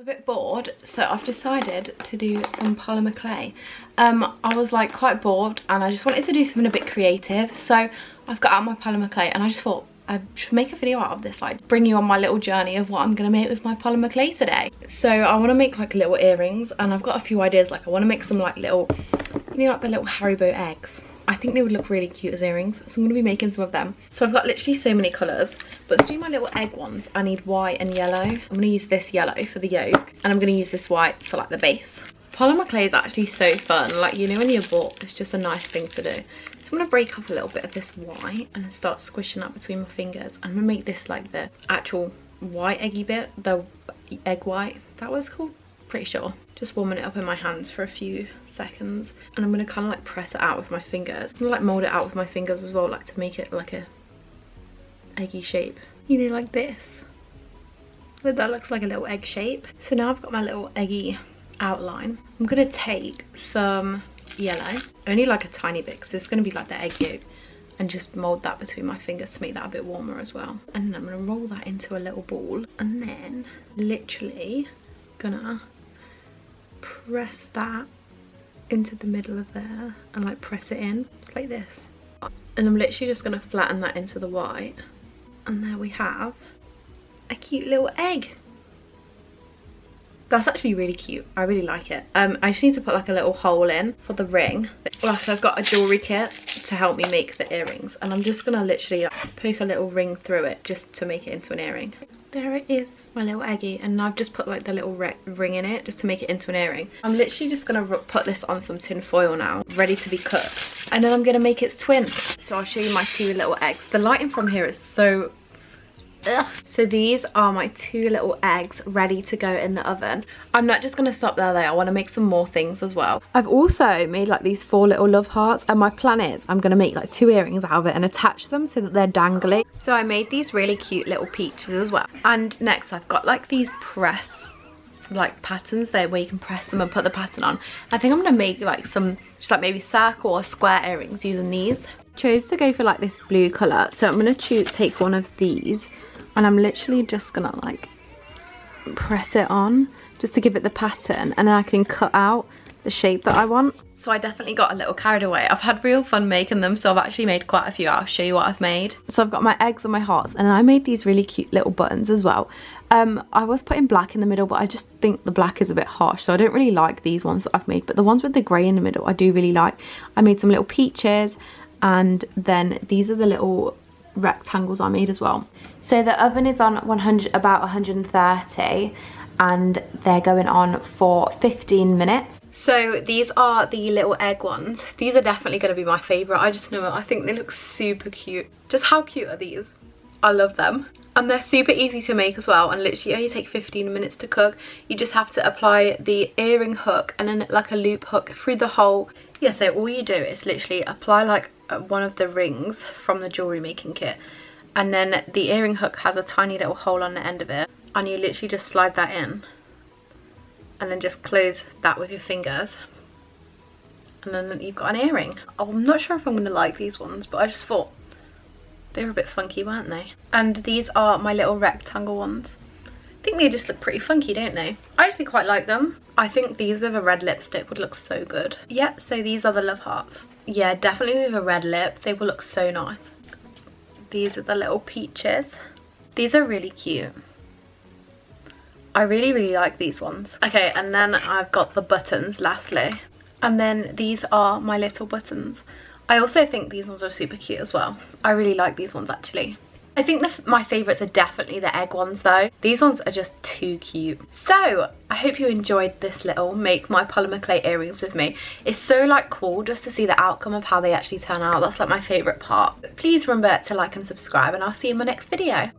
a bit bored, so I've decided to do some polymer clay. I was like quite bored and I just wanted to do something a bit creative, so I've got out my polymer clay and I just thought I should make a video out of this, like bring you on my little journey of what I'm gonna make with my polymer clay today. So I want to make like little earrings, and I've got a few ideas. Like I want to make some like little, you know, like the little Haribo eggs. I think they would look really cute as earrings, so I'm going to be making some of them. So I've got literally so many colours, but to do my little egg ones I need white and yellow. I'm going to use this yellow for the yolk, and I'm going to use this white for like the base. Polymer clay is actually so fun, like, you know, when you're bored, it's just a nice thing to do. So I'm going to break off a little bit of this white and then start squishing that between my fingers. I'm going to make this like the actual white eggy bit, the egg white, that was called, pretty sure. Just warming it up in my hands for a few seconds, and I'm going to kind of like press it out with my fingers. I'm going to like mould it out with my fingers as well, like to make it like a eggy shape, you know, like this. But that looks like a little egg shape. So now I've got my little eggy outline. I'm going to take some yellow, only like a tiny bit because it's going to be like the egg yolk, and just mould that between my fingers to make that a bit warmer as well. And then I'm going to roll that into a little ball, and then literally gonna press that into the middle of there and like press it in just like this, and I'm literally just gonna flatten that into the white, and there we have a cute little egg. That's actually really cute. I really like it. I just need to put like a little hole in for the ring. Like I've got a jewelry kit to help me make the earrings, and I'm just gonna literally poke a little ring through it just to make it into an earring. There it is, my little eggy, and I've just put like the little ring in it just to make it into an earring. I'm literally just gonna put this on some tin foil now, ready to be cut, and then I'm gonna make its twin. So I'll show you my two little eggs. The lighting from here is so ugh. So these are my two little eggs ready to go in the oven. I'm not just going to stop there though, I want to make some more things as well. I've also made like these 4 little love hearts, and my plan is I'm going to make like 2 earrings out of it and attach them so that they're dangly. So I made these really cute little peaches as well. And next I've got like these press like patterns there where you can press them and put the pattern on. I think I'm going to make like some just like maybe circle or square earrings using these. Chose to go for like this blue colour, so I'm going to take one of these, and I'm literally just gonna like press it on just to give it the pattern, and then I can cut out the shape that I want. So I definitely got a little carried away. I've had real fun making them, so I've actually made quite a few. I'll show you what I've made. So I've got my eggs and my hearts, and I made these really cute little buttons as well. I was putting black in the middle, but I just think the black is a bit harsh, so I don't really like these ones that I've made, but the ones with the grey in the middle I do really like. I made some little peaches, and then these are the little rectangles I made as well. So the oven is on about 130, and they're going on for 15 minutes. So these are the little egg ones. These are definitely going to be my favourite. I just know, I think they look super cute. Just how cute are these? I love them. And they're super easy to make as well, and literally only take 15 minutes to cook. You just have to apply the earring hook and then like a loop hook through the hole. Yeah, so all you do is literally apply like one of the rings from the jewelry making kit, and then the earring hook has a tiny little hole on the end of it, and you literally just slide that in and then just close that with your fingers, and then you've got an earring. Oh, I'm not sure if I'm gonna like these ones, but I just thought they were a bit funky, weren't they? And these are my little rectangle ones. I think they just look pretty funky, don't they? I actually quite like them. I think these with a red lipstick would look so good. Yeah, so these are the love hearts. Yeah, definitely with a red lip, they will look so nice. These are the little peaches. These are really cute. I really, really like these ones. Okay, and then I've got the buttons lastly. And then these are my little buttons. I also think these ones are super cute as well. I really like these ones actually. I think my favourites are definitely the egg ones though. These ones are just too cute. So I hope you enjoyed this little make my polymer clay earrings with me. It's so like cool just to see the outcome of how they actually turn out. That's like my favourite part. But please remember to like and subscribe, and I'll see you in my next video.